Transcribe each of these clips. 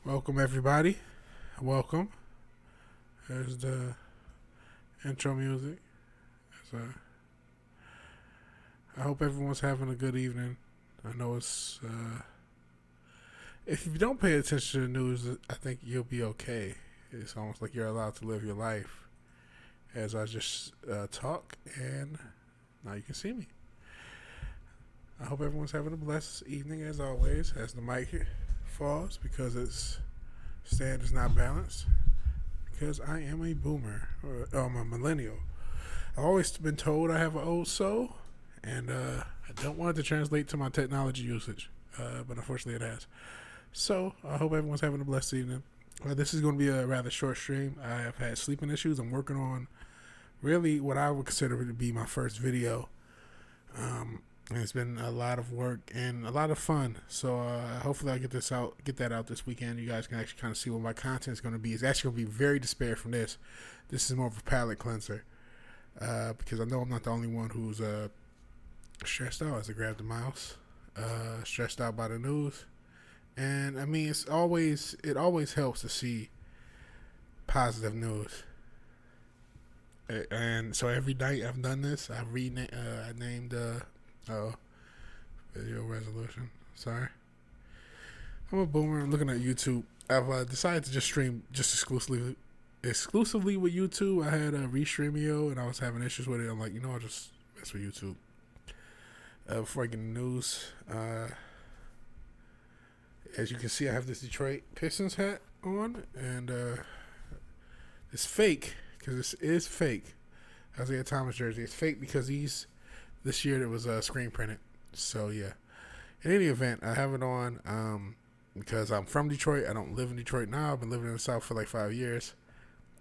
Welcome, everybody. Welcome. There's the intro music. So, I hope everyone's having a good evening. I know it's. If you don't pay attention to the news, I think you'll be okay. It's almost like you're allowed to live your life. As I just talk, and now you can see me. I hope everyone's having a blessed evening, as always, as the mic falls, because its stand is not balanced. Because I am a boomer, or I'm a millennial. I've always been told I have an old soul, and I don't want it to translate to my technology usage, but unfortunately it has. So I hope everyone's having a blessed evening. This is going to be a rather short stream. I have had sleeping issues. I'm working on really what I would consider to be my first video. And it's been a lot of work and a lot of fun. So hopefully I get that out this weekend. You guys can actually kind of see what my content is going to be. It's actually going to be very disparate from this. This is more of a palate cleanser because I know I'm not the only one who's stressed out as I grab the mouse, stressed out by the news. And I mean, it always helps to see positive news. And so every night I've done this. I named video resolution. Sorry, I'm a boomer. I'm looking at YouTube. I've decided to just stream just exclusively with YouTube. I had a Restreamio and I was having issues with it. I'm like, I'll just mess with YouTube. Before I get in the news, as you can see, I have this Detroit Pistons hat on, and it's fake because this is fake. Isaiah Thomas jersey. It's fake because this year it was screen printed. So yeah. In any event, I have it on because I'm from Detroit. I don't live in Detroit now. I've been living in the South for like 5 years.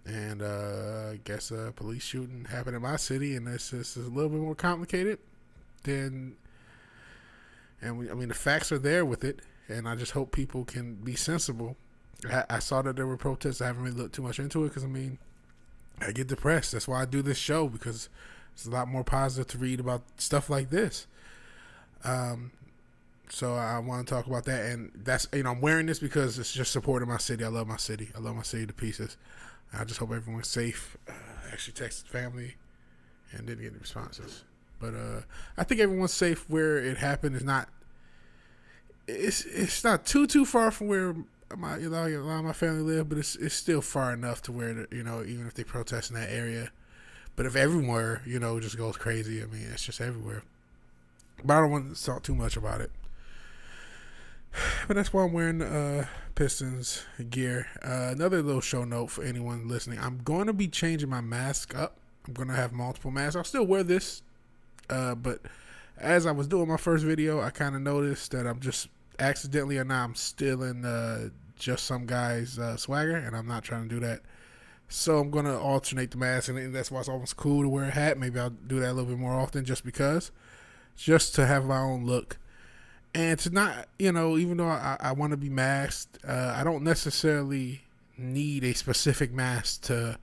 And I guess a police shooting happened in my city, and it's just a little bit more complicated than. And the facts are there with it, and I just hope people can be sensible. I saw that there were protests. I haven't really looked too much into it because I get depressed. That's why I do this show, because it's a lot more positive to read about stuff like this. So I want to talk about that, and that's I'm wearing this because it's just supporting my city. I love my city. I love my city to pieces. I just hope everyone's safe. I actually texted family and didn't get any responses, but I think everyone's safe where it happened. It's not too far from where a lot of my family live, but it's still far enough to where even if they protest in that area. But if everywhere, just goes crazy, it's just everywhere. But I don't want to talk too much about it. But that's why I'm wearing Pistons gear. Another little show note for anyone listening. I'm going to be changing my mask up. I'm going to have multiple masks. I'll still wear this. But as I was doing my first video, I kind of noticed that I'm just accidentally or not, I'm still in just some guy's swagger. And I'm not trying to do that. So I'm going to alternate the mask, and that's why it's almost cool to wear a hat. Maybe I'll do that a little bit more often just because. Just to have my own look. And to not, even though I want to be masked, I don't necessarily need a specific mask to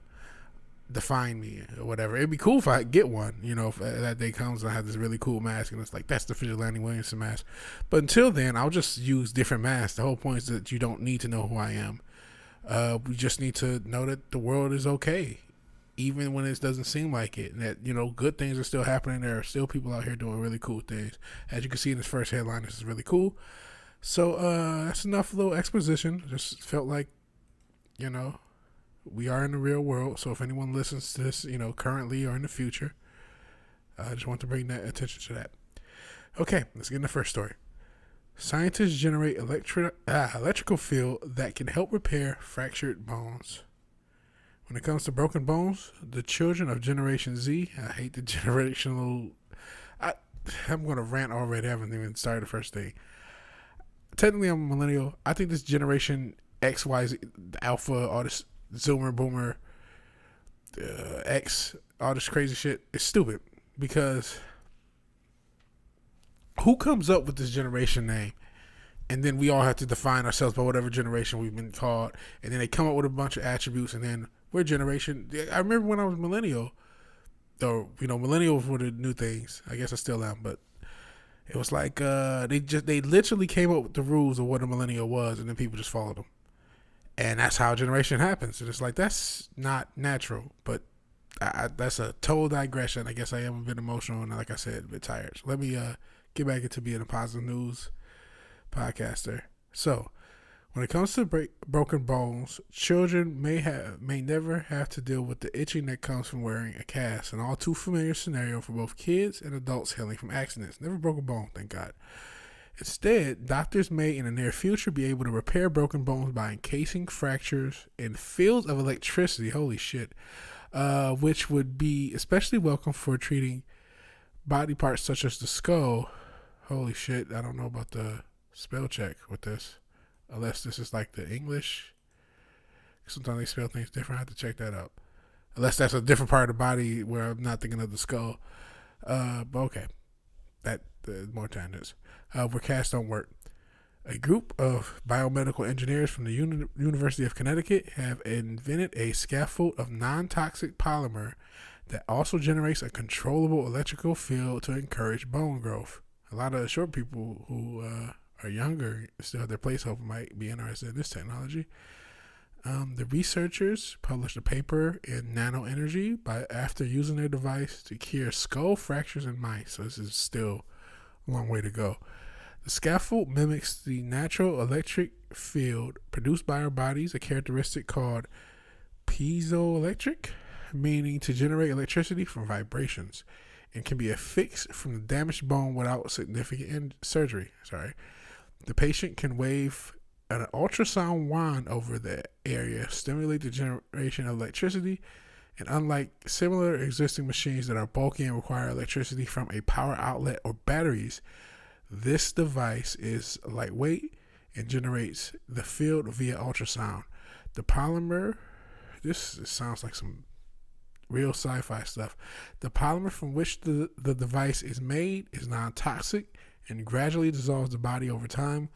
define me or whatever. It'd be cool if I get one, if that day comes and I have this really cool mask and it's like, that's the Vigilante Williamson mask. But until then, I'll just use different masks. The whole point is that you don't need to know who I am. We just need to know that the world is okay, even when it doesn't seem like it. And that, good things are still happening. There are still people out here doing really cool things. As you can see in this first headline, this is really cool. So that's enough little exposition. Just felt like, we are in the real world. So if anyone listens to this, currently or in the future, I just want to bring that attention to that. Okay, let's get in the first story. Scientists generate electrical field that can help repair fractured bones. When it comes to broken bones, the children of Generation Z, I hate the generational. I'm going to rant already. I haven't even started the first thing. Technically, I'm a millennial. I think this Generation X, Y, Z, Alpha, all this Zoomer, Boomer, X, all this crazy shit is stupid, because who comes up with this generation name? And then we all have to define ourselves by whatever generation we've been called. And then they come up with a bunch of attributes, and then we're generation. I remember when I was millennial, or millennials were the new things. I guess I still am, but it was like they literally came up with the rules of what a millennial was, and then people just followed them. And that's how generation happens. And it's like, that's not natural. But that's a total digression. I guess I am a bit emotional and, like I said, a bit tired. So let me get back into being a positive news podcaster. So, when it comes to broken bones, children may never have to deal with the itching that comes from wearing a cast, an all too familiar scenario for both kids and adults healing from accidents. Never broke a bone, thank God. Instead, doctors may in the near future be able to repair broken bones by encasing fractures in fields of electricity. Holy shit. Which would be especially welcome for treating body parts such as the skull. Holy shit, I don't know about the spell check with this. Unless this is like the English. Sometimes they spell things different. I have to check that out. Unless that's a different part of the body where I'm not thinking of the skull. But okay. That more tangents. Where casts don't work. A group of biomedical engineers from the University of Connecticut have invented a scaffold of non-toxic polymer that also generates a controllable electrical field to encourage bone growth. A lot of short people who are younger, still have their placeholder, might be interested in this technology. The researchers published a paper in Nanoenergy after using their device to cure skull fractures in mice. So this is still a long way to go. The scaffold mimics the natural electric field produced by our bodies, a characteristic called piezoelectric, meaning to generate electricity from vibrations, and can be affixed from the damaged bone without significant surgery. The patient can wave an ultrasound wand over the area, stimulate the generation of electricity, and unlike similar existing machines that are bulky and require electricity from a power outlet or batteries, this device is lightweight and generates the field via ultrasound. The polymer, this sounds like some real sci-fi stuff. The polymer from which the device is made is non-toxic and gradually dissolves the body over time,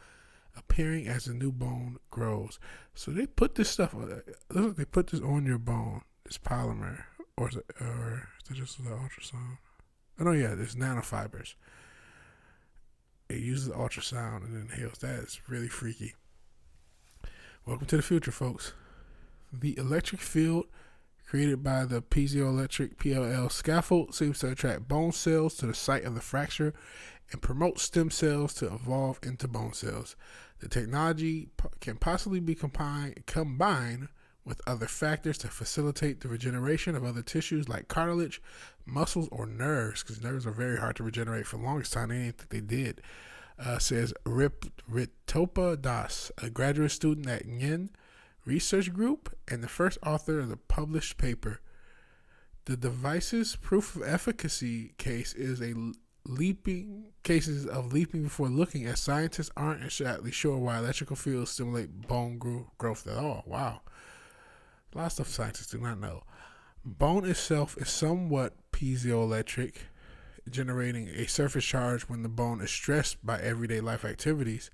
appearing as the new bone grows. So they put this stuff, look, they put this on your bone, this polymer, or is it just the ultrasound? Oh no, yeah, it's nanofibers. It uses ultrasound and inhales. That is really freaky. Welcome to the future, folks. The electric field created by the piezoelectric PLL scaffold seems to attract bone cells to the site of the fracture and promote stem cells to evolve into bone cells. The technology can possibly be combined with other factors to facilitate the regeneration of other tissues like cartilage, muscles, or nerves, because nerves are very hard to regenerate. For the longest time, they didn't think they did. Says Ritopa Das, a graduate student at Yin Research Group and the first author of the published paper. The device's proof of efficacy case is cases of leaping before looking, as scientists aren't exactly sure why electrical fields stimulate bone growth at all. Wow. A lot of stuff scientists do not know. Bone itself is somewhat piezoelectric, generating a surface charge when the bone is stressed by everyday life activities.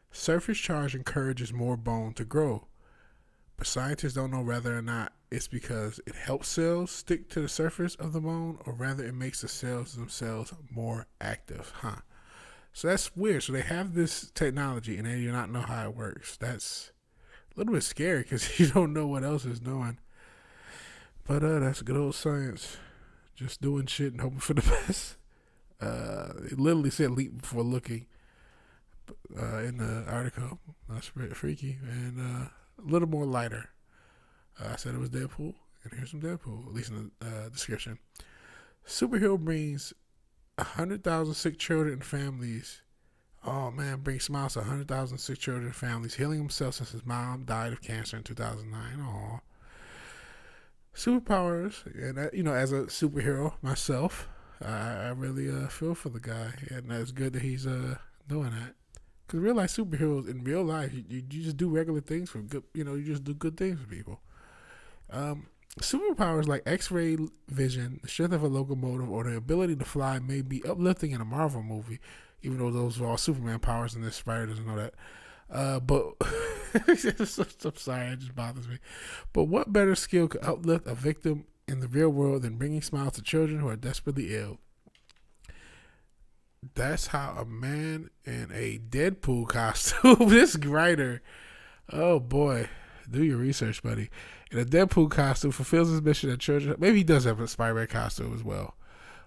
Surface charge encourages more bone to grow, but scientists don't know whether or not it's because it helps cells stick to the surface of the bone or rather it makes the cells themselves more active. So that's weird. So they have this technology and they do not know how it works. That's a little bit scary because you don't know what else is doing. But that's good old science. Just doing shit and hoping for the best. It literally said leap before looking in the article. That's pretty freaky. And a little more lighter. I said it was Deadpool, and here's some Deadpool, at least in the description. Superhero brings 100,000 sick children and families. Oh man, brings smiles to 100,000 sick children and families, healing himself since his mom died of cancer in 2009. Aw. Superpowers, and as a superhero myself, I really feel for the guy, and it's good that he's doing that. Because real life superheroes in real life, you just do regular things for good. You just do good things for people. Superpowers like X-ray vision, the strength of a locomotive, or the ability to fly may be uplifting in a Marvel movie, even though those are all Superman powers, and this Spider doesn't know that. But I'm sorry, it just bothers me. But what better skill could uplift a victim in the real world than bringing smiles to children who are desperately ill? That's how a man in a Deadpool costume, this writer, oh boy, Do your research, buddy. In a Deadpool costume, fulfills his mission at children. Maybe he does have a Spider-Man costume as well.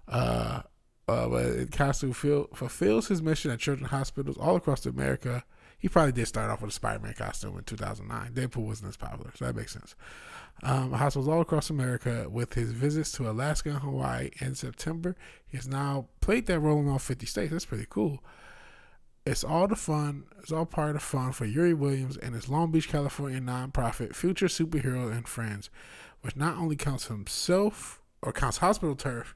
But in costume fulfills his mission at children's hospitals all across America. He probably did start off with a Spider-Man costume in 2009. Deadpool wasn't as popular, so that makes sense. Hospitals all across America with his visits to Alaska and Hawaii in September. He has now played that role in all 50 states. That's pretty cool. It's all the fun. It's all part of the fun for Yuri Williams and his Long Beach, California nonprofit Future Superhero and Friends, which not only counts himself or counts hospital turf,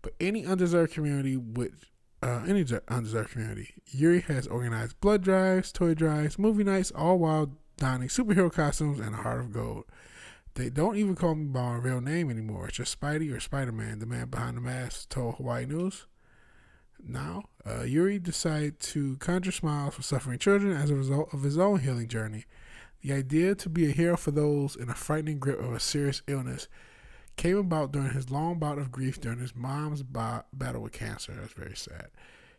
but any undeserved community Yuri has organized blood drives, toy drives, movie nights, all while donning superhero costumes and a heart of gold. They don't even call me by my real name anymore. It's just Spidey or Spider-Man, the man behind the mask, told Hawaii News. Now, Yuri decided to conjure smiles for suffering children as a result of his own healing journey. The idea to be a hero for those in a frightening grip of a serious illness came about during his long bout of grief during his mom's battle with cancer. That's very sad.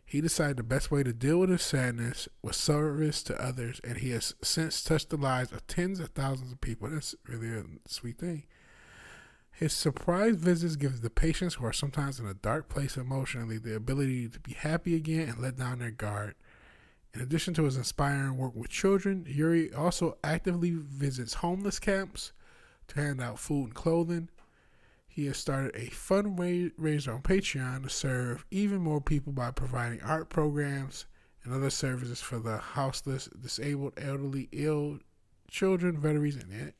He decided the best way to deal with his sadness was service to others, and he has since touched the lives of tens of thousands of people. That's really a sweet thing. His surprise visits give the patients who are sometimes in a dark place emotionally the ability to be happy again and let down their guard. In addition to his inspiring work with children, Yuri also actively visits homeless camps to hand out food and clothing. He has started a fundraiser on Patreon to serve even more people by providing art programs and other services for the houseless, disabled, elderly, ill, children, veterans, and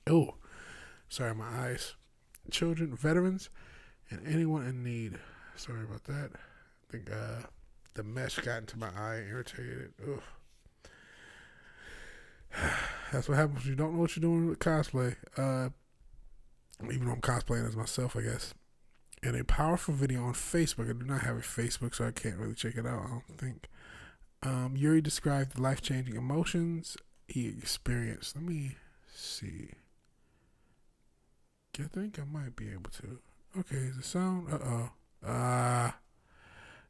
children, veterans, and anyone in need. Sorry about that. I think the mesh got into my eye and irritated it. Ugh. That's what happens when you don't know what you're doing with cosplay. Even though I'm cosplaying as myself, I guess. In a powerful video on Facebook. I do not have a Facebook, so I can't really check it out, I don't think. Yuri described the life-changing emotions he experienced. Let me see. I think I might be able to. Okay, is the sound?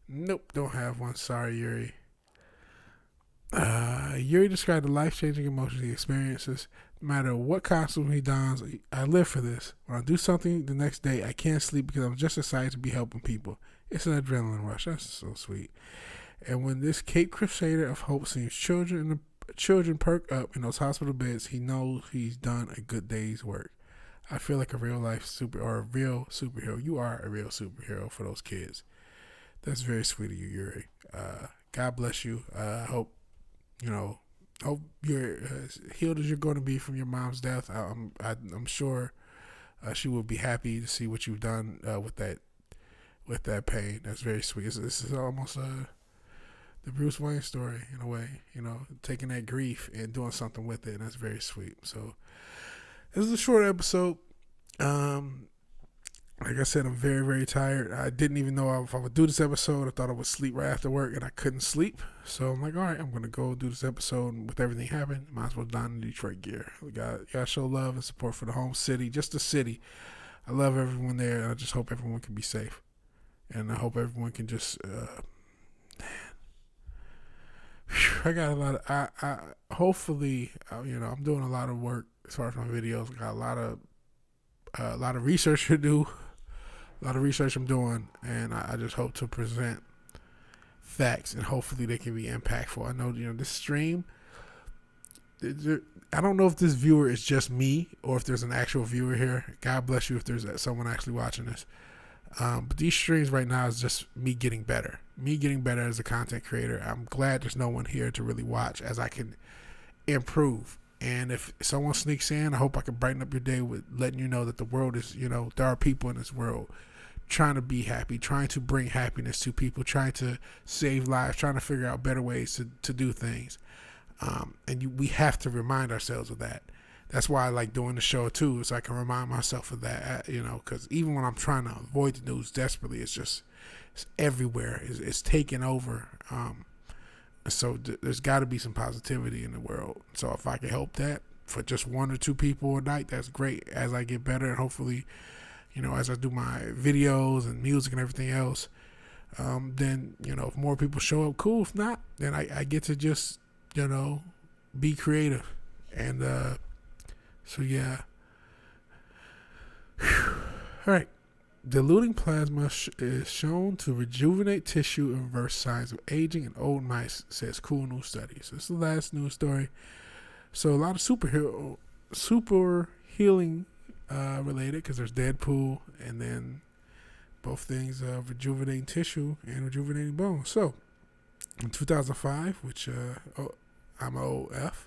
Nope, don't have one. Sorry, Yuri. Yuri described the life-changing emotions he experiences. No matter what costume he dons, I live for this. When I do something the next day, I can't sleep because I'm just excited to be helping people. It's an adrenaline rush. That's so sweet. And when this Cape Crusader of hope sees children perk up in those hospital beds, he knows he's done a good day's work. I feel like a real superhero. You are a real superhero for those kids. That's very sweet of you, Yuri. God bless you. Hope you're as healed as you're going to be from your mom's death. I'm sure she will be happy to see what you've done with that pain. That's very sweet. This is almost the Bruce Wayne story in a way. Taking that grief and doing something with it. And that's very sweet. So this is a short episode. Like I said, I'm very, very tired. I didn't even know if I would do this episode. I thought I would sleep right after work, and I couldn't sleep. So I'm like, all right, I'm going to go do this episode. And with everything happening, might as well don the Detroit gear. We got show love and support for the home city, just the city. I love everyone there, and I just hope everyone can be safe. And I hope everyone can just, I got a lot of, hopefully, I'm doing a lot of work as far as my videos. I got a lot of research to do. A lot of research I'm doing, and I just hope to present facts, and hopefully they can be impactful. I know, this stream, I don't know if this viewer is just me or if there's an actual viewer here. God bless you if there's someone actually watching this. But these streams right now is just me getting better. Me getting better as a content creator. I'm glad there's no one here to really watch as I can improve. And if someone sneaks in, I hope I can brighten up your day with letting you know that the world is, there are people in this world trying to be happy, trying to bring happiness to people, trying to save lives, trying to figure out better ways to do things. We have to remind ourselves of that. That's why I like doing the show too, so I can remind myself of that, because even when I'm trying to avoid the news desperately, it's everywhere. It's taking over. So there's got to be some positivity in the world. So if I can help that for just one or two people a night, that's great. As I get better, and hopefully, as I do my videos and music and everything else, then, if more people show up, cool. If not, then I get to just, be creative and So yeah. All right. Diluting plasma is shown to rejuvenate tissue and reverse signs of aging in old mice, says cool news study. So this is the last news story. So a lot of super healing related, because there's Deadpool and then both things rejuvenating tissue and rejuvenating bones. So in 2005, which I'm an OF,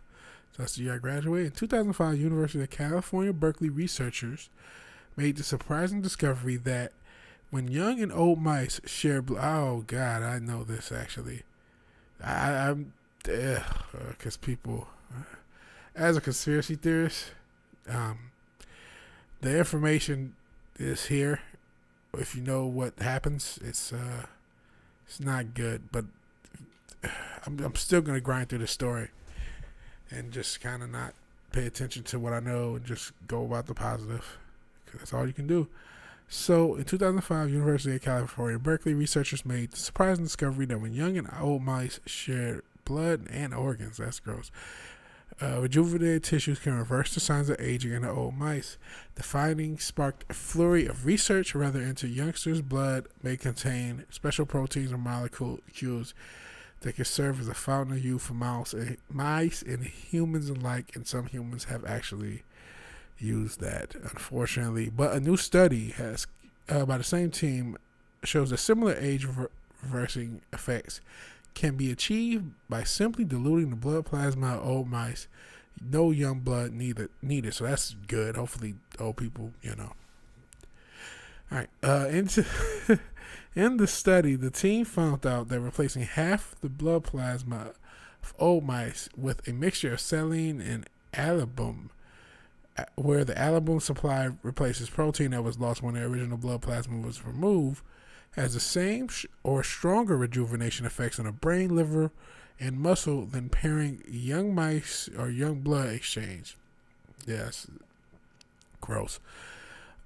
so that's the year I graduated. In 2005, University of California, Berkeley researchers made the surprising discovery that when young and old mice share oh God, I know this actually. I'm because people, as a conspiracy theorist, the information is here. If you know what happens, it's not good. But I'm still gonna grind through the story and just kind of not pay attention to what I know and just go about the positive. That's all you can do. So, in 2005, University of California, Berkeley researchers made the surprising discovery that when young and old mice shared blood and organs, that's gross, rejuvenated tissues can reverse the signs of aging in the old mice. The findings sparked a flurry of research whether into youngsters' blood may contain special proteins or molecules that can serve as a fountain of youth for mice and humans alike, and some humans have actually use that, unfortunately. But a new study has by the same team shows that similar age reversing effects can be achieved by simply diluting the blood plasma of old mice. No young blood needed. So that's good. Hopefully old people, All right. In the study, the team found out that replacing half the blood plasma of old mice with a mixture of saline and albumin, where the albumin supply replaces protein that was lost when the original blood plasma was removed, has the same or stronger rejuvenation effects on the brain, liver, and muscle than pairing young mice or young blood exchange. Yes, gross.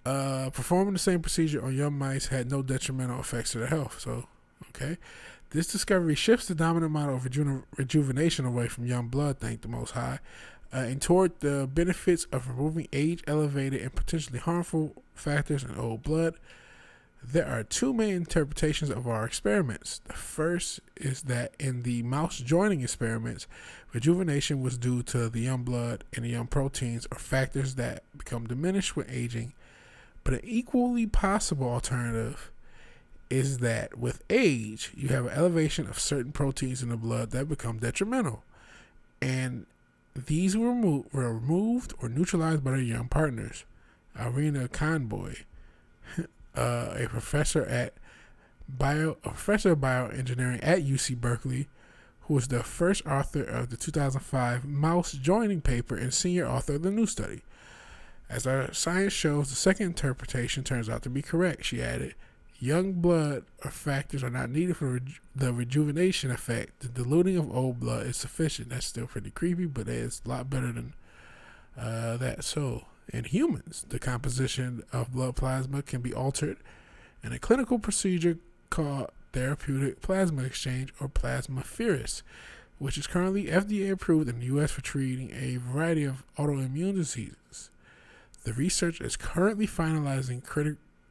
Performing the same procedure on young mice had no detrimental effects to their health. So, okay. This discovery shifts the dominant model of rejuvenation away from young blood, thank the Most High, and toward the benefits of removing age-elevated and potentially harmful factors in old blood. There are two main interpretations of our experiments. The first is that in the mouse joining experiments, rejuvenation was due to the young blood and the young proteins, or factors that become diminished with aging. But an equally possible alternative is that with age, you have an elevation of certain proteins in the blood that become detrimental. And these were removed or neutralized by their young partners. Irina Conboy, a professor of bioengineering at UC Berkeley, who was the first author of the 2005 mouse joining paper and senior author of the new study. As our science shows, the second interpretation turns out to be correct, she added. Young blood or factors are not needed for the rejuvenation effect. The diluting of old blood is sufficient. That's still pretty creepy, but it's a lot better than that. So, in humans, the composition of blood plasma can be altered in a clinical procedure called therapeutic plasma exchange, or plasmapheresis, which is currently FDA approved in the U.S. for treating a variety of autoimmune diseases. The research is currently finalizing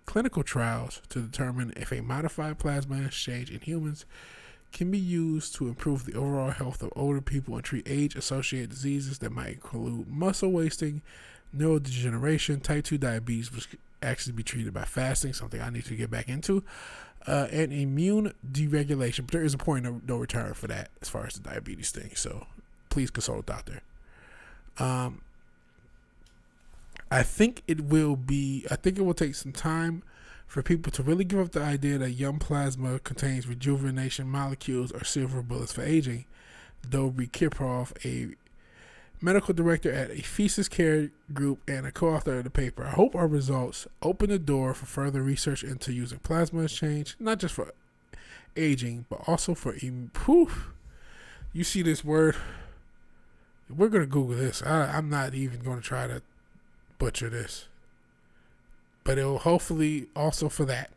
clinical trials to determine if a modified plasma exchange in humans can be used to improve the overall health of older people and treat age-associated diseases that might include muscle wasting, neurodegeneration, type 2 diabetes, which could actually be treated by fasting, something I need to get back into, and immune deregulation. But there is a point of no return for that as far as the diabetes thing, so please consult a doctor. I think it will take some time for people to really give up the idea that young plasma contains rejuvenation molecules or silver bullets for aging. Dobry Kiprov, a medical director at a feces care group and a co-author of the paper. I hope our results open the door for further research into using plasma exchange, not just for aging, but also for you see this word? We're going to Google this. I'm not even going to try to butcher this, but it will hopefully also for that.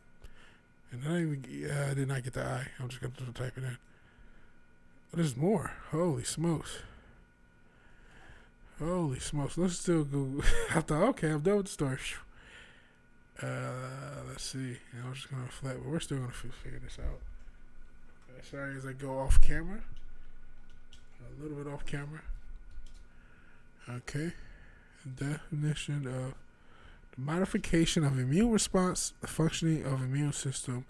And I did not get the I. I'm just going to type it in. There's more. Holy smokes. Holy smokes. Let's still go. I thought, okay, I'm done with the story. Let's see. I was just going to flat, but we're still going to figure this out. Sorry as I go off camera. A little bit off camera. Okay. Definition of the modification of immune response, the functioning of immune system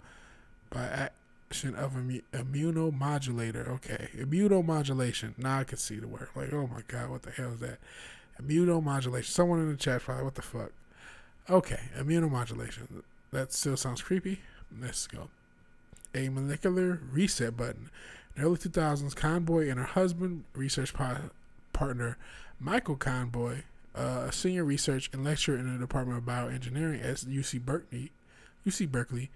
by action of immunomodulator. Okay. Immunomodulation. Now I can see the word. Like, oh my God, what the hell is that? Immunomodulation. Someone in the chat probably, what the fuck? Okay. Immunomodulation. That still sounds creepy. Let's go. A molecular reset button. In the early 2000s, Conboy and her husband, research partner Michael Conboy, a senior research and lecturer in the Department of Bioengineering at UC Berkeley,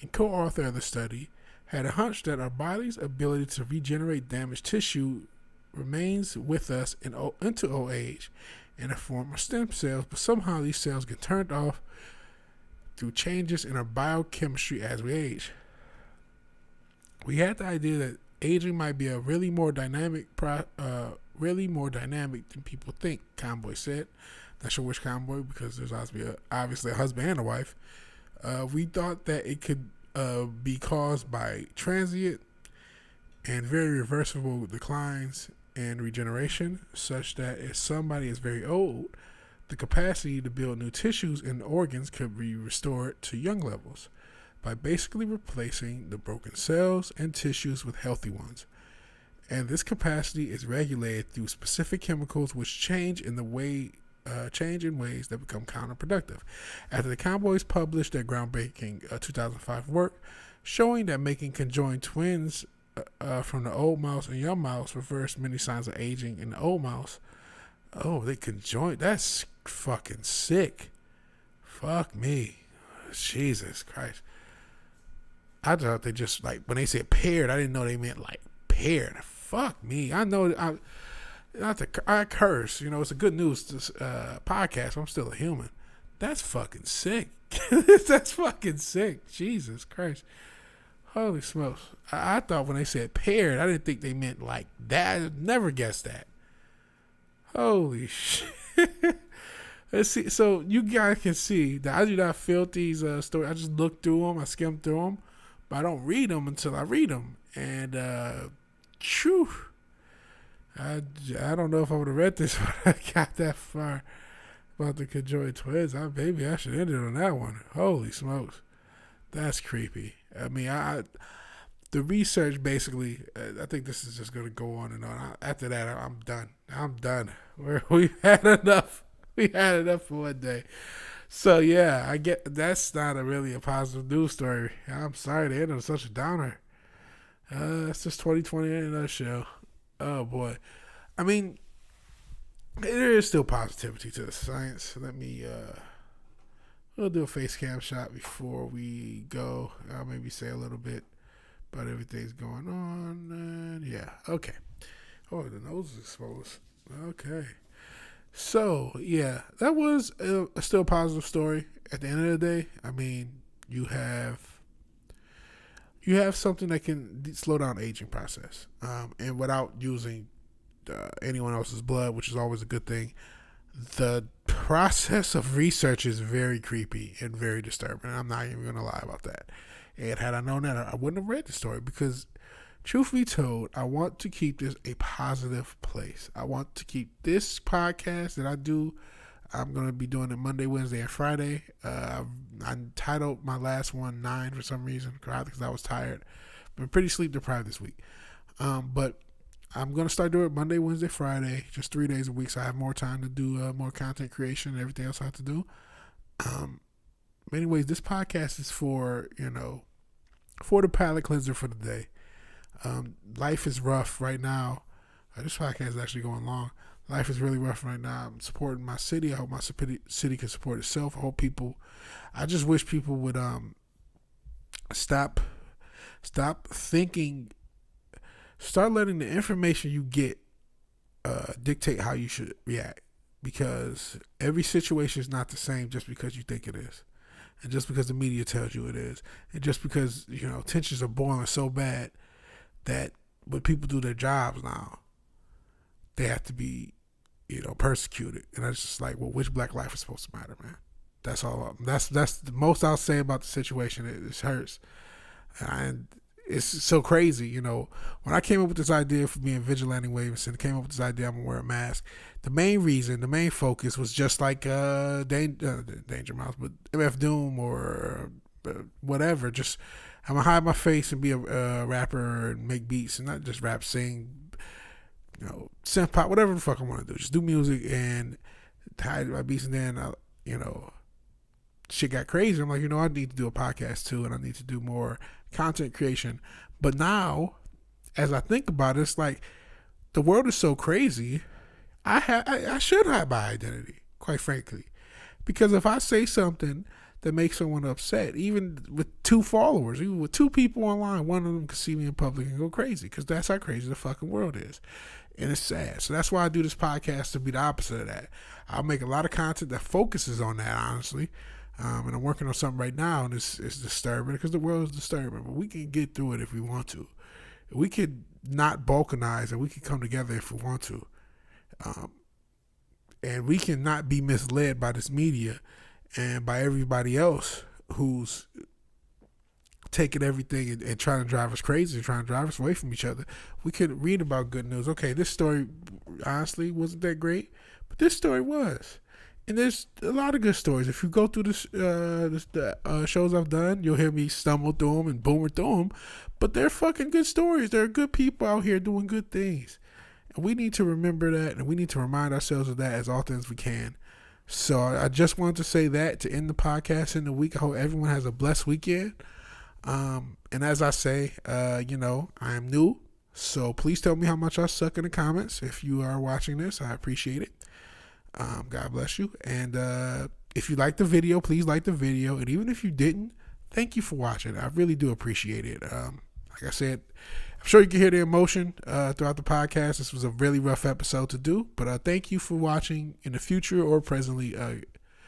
and co-author of the study, had a hunch that our body's ability to regenerate damaged tissue remains with us into old age in the form of stem cells, but somehow these cells get turned off through changes in our biochemistry as we age. We had the idea that aging might be really more dynamic than people think, Conboy said. Not sure which Conboy, because there's obviously a husband and a wife. We thought that it could be caused by transient and very reversible declines in regeneration, such that if somebody is very old, the capacity to build new tissues and organs could be restored to young levels by basically replacing the broken cells and tissues with healthy ones. And this capacity is regulated through specific chemicals which change in ways that become counterproductive. After the Conboys published their groundbreaking 2005 work showing that making conjoined twins from the old mouse and young mouse reversed many signs of aging in the old mouse. Oh, they conjoined? That's fucking sick. Fuck me. Jesus Christ. I thought they just, like, when they said paired, I didn't know they meant, like, paired. Fuck me. I know, I curse. You know, it's a good news podcast. I'm still a human. That's fucking sick. That's fucking sick. Jesus Christ. Holy smokes. I thought when they said paired, I didn't think they meant like that. I never guessed that. Holy shit. Let's see. So you guys can see that I do not filter these stories. I just look through them. I skim through them. But I don't read them until I read them. And, I don't know if I would have read this when I got that far about the conjoined twins. Maybe I should end it on that one. Holy smokes. That's creepy. I mean, the research basically, I think this is just going to go on and on. After that, I'm done. We've had enough. We had enough for one day. So, yeah, I get that's not really a positive news story. I'm sorry to end on such a downer. It's just 2020 in a nutshell. Oh, boy. I mean, there is still positivity to the science. We'll do a face cam shot before we go. I'll maybe say a little bit about everything's going on. And yeah, okay. Oh, the nose is exposed. Okay. So, yeah, that was a still positive story. At the end of the day, I mean, you have something that can slow down aging process, and without using anyone else's blood, which is always a good thing. The process of research is very creepy and very disturbing. I'm not even going to lie about that. And had I known that, I wouldn't have read the story because, truth be told, I want to keep this a positive place. I want to keep this podcast that I do. I'm going to be doing it Monday, Wednesday, and Friday. I titled my last one 9 for some reason, because I was tired. Been pretty sleep deprived this week. But I'm going to start doing it Monday, Wednesday, Friday, just 3 days a week, so I have more time to do more content creation and everything else I have to do. Anyways, this podcast is for the palate cleanser for the day. Life is rough right now. This podcast is actually going long. Life is really rough right now. I'm supporting my city. I hope my city can support itself. I just wish people would stop thinking, start letting the information you get dictate how you should react, because every situation is not the same just because you think it is, and just because the media tells you it is, and just because tensions are boiling so bad that when people do their jobs now, they have to be persecuted. And I was just like, well, which black life is supposed to matter, man? That's all. That's the most I'll say about the situation. It hurts, and it's so crazy. When I came up with this idea for being Vigilante Williamson, came up with this idea I'm gonna wear a mask. The main focus was just like Danger Mouse, but MF Doom or whatever. Just I'm gonna hide my face and be a rapper and make beats and not just rap, sing, synth pop, whatever the fuck I want to do. Just do music and hide my beats, and then shit got crazy. I'm like, I need to do a podcast too, and I need to do more content creation. But now, as I think about it, it's like the world is so crazy. I should hide my identity, quite frankly, because if I say something that makes someone upset, even with 2 followers, even with 2 people online, one of them can see me in public and go crazy, because that's how crazy the fucking world is. And it's sad. So that's why I do this podcast, to be the opposite of that. I'll make a lot of content that focuses on that, honestly. And I'm working on something right now, and it's disturbing because the world is disturbing. But we can get through it if we want to. We could not balkanize, and we can come together if we want to. And we can not be misled by this media and by everybody else who's taking everything and trying to drive us crazy, and trying to drive us away from each other. We could read about good news. Okay, this story honestly wasn't that great, but this story was. And there's a lot of good stories. If you go through the shows I've done, you'll hear me stumble through them and boomer through them. But they're fucking good stories. There are good people out here doing good things. And we need to remember that, and we need to remind ourselves of that as often as we can. So I just wanted to say that to end the podcast in the week. I hope everyone has a blessed weekend. And as I say, I am new. So please tell me how much I suck in the comments. If you are watching this, I appreciate it. God bless you. And if you liked the video, please like the video. And even if you didn't, thank you for watching. I really do appreciate it. Like I said, I'm sure you can hear the emotion throughout the podcast. This was a really rough episode to do. But thank you for watching in the future or presently.